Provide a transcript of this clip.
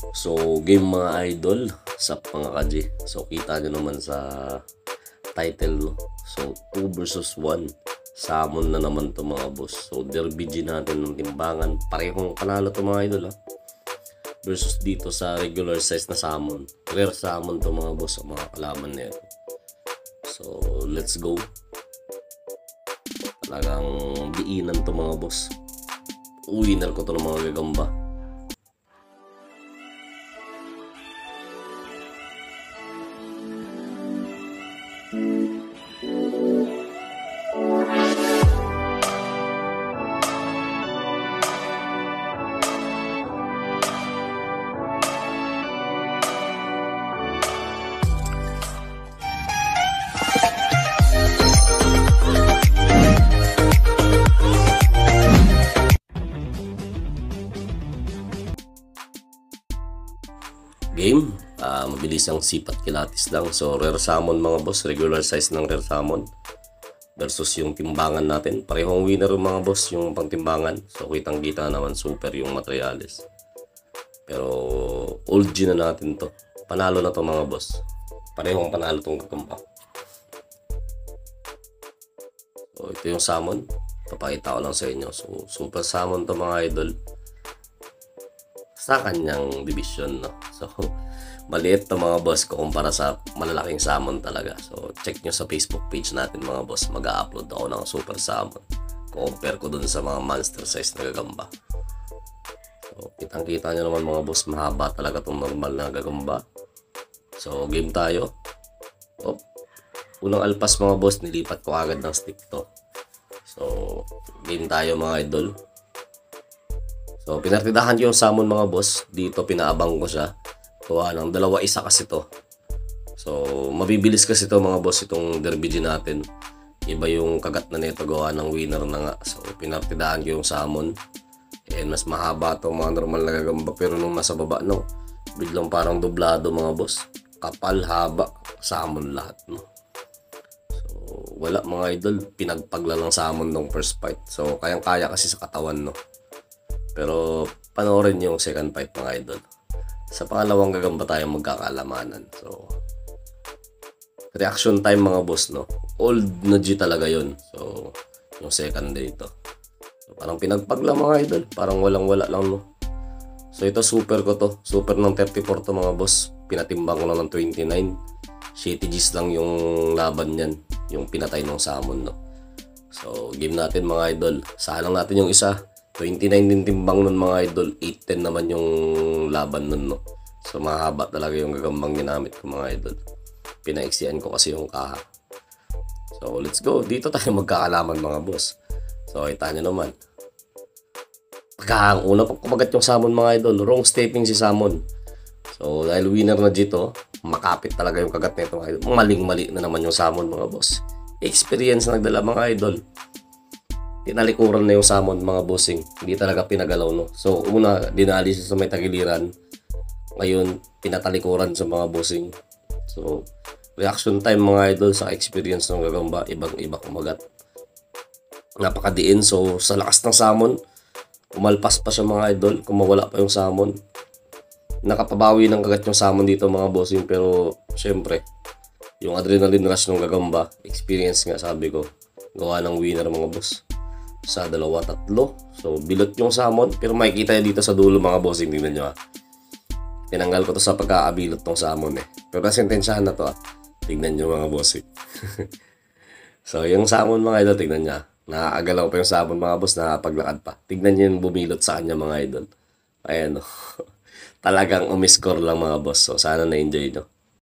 So, game mga idol sa mga kaji. So, kita nyo naman sa title, no? So, 2 versus 1. Salmon na naman to mga boss. So, derby G natin ng timbangan. Parehong panalo to mga idol, ha? Versus dito sa regular size na salmon. Rare salmon to mga boss sa mga kalaman nito. So, let's go. Talagang diinan to mga boss. Winner ko to ng mga gagamba. Game, mabilis ang sipat kilatis lang. So, rare salmon mga boss, regular size ng rare salmon versus yung timbangan natin. Parehong winner mga boss yung pangtimbangan. So, kitang-kita naman super yung materials. Pero, old G na natin to. Panalo na to mga boss. Parehong panalo tong gagamba. So, ito yung salmon. Papakita ko lang sa inyo. So, super salmon to mga idol. Sa kanyang division, no? So, maliit to mga boss ko kumpara sa malalaking salmon talaga. So, check nyo sa Facebook page natin mga boss. Mag-upload ako ng super salmon. Compare ko dun sa mga monster size na gagamba. So, kitang-kita nyo naman mga boss, mahaba talaga tong normal na gagamba. So, game tayo. Oh, unang alpas mga boss, nilipat ko agad ng stick to. So, game tayo mga idol. So, pinartidahan ko yung salmon mga boss. Dito, pinaabang ko siya. Kuha ng 2-1 kasi to. So, mabibilis kasi to mga boss, itong derby G natin. Iba yung kagat na nito, gawa ng winner na nga. So, pinartidahan ko yung salmon. And mas mahaba to mga normal na gagamba. Pero nung nasa baba, no, biglang parang dublado mga boss. Kapal, haba, salmon lahat, no. So, wala mga idol. Pinagpagla ng salmon nung first fight. So, kayang-kaya kasi sa katawan, no. Pero panoorin yung second fight mga idol. Sa pangalawang gagamba tayo magkakalamanan. So, reaction time mga boss, no. Old na G talaga yun. So, yung second day ito. So, parang pinagpagla mga idol. Parang walang-wala lang, no. So, ito super ko to. Super ng 34 to mga boss. Pinatimbang ko lang ng 29. Shitty G's lang yung laban yan. Yung pinatay ng salmon, no. So, game natin mga idol. Salang natin yung isa. 29 din timbang nun mga idol. 8-10 naman yung laban nun, no. So, mahaba talaga yung gagambang ginamit ko mga idol. Pinaiksian ko kasi yung kaha. So, let's go. Dito tayo magkakalaman mga boss. So, kita nyo naman. Pagka una pag kumagat yung salmon mga idol, wrong stepping si salmon. So, dahil winner na dito, makapit talaga yung kagat nito mga idol. Maling-mali na naman yung salmon mga boss. Experience na nagdala mga idol. Tinalikuran na yung salmon mga bossing. Hindi talaga pinagalaw, no. So, una, dinali siya sa may tagiliran. Ngayon, pinatalikuran sa mga bossing. So, reaction time mga idol sa experience ng gagamba, ibang-iba kumagat. Napakadiin. So, sa lakas ng salmon, umalpas pa siya mga idol. Kung mawala pa yung salmon. Nakapabawi ng kagat yung salmon dito mga bossing. Pero, syempre, yung adrenaline rush ng gagamba, experience nga sabi ko, gawa ng winner mga boss. Sa 2-3. So, bilot yung salmon. Pero makikita nyo dito sa dulo mga bossing. Tingnan nyo, ha. Tinanggal ko to sa pagkaabilot ng salmon, eh. Pero nasintensyahan na to, ha. Tingnan nyo mga bossing. So, yung salmon mga idol, tingnan nyo, ha. Nakaagalaw pa yung salmon mga boss. Nakapaglakad pa. Tingnan nyo yung bumilot sa kanya mga idol. Ayan, no. Talagang umiscore lang mga boss. So, sana na-enjoy nyo.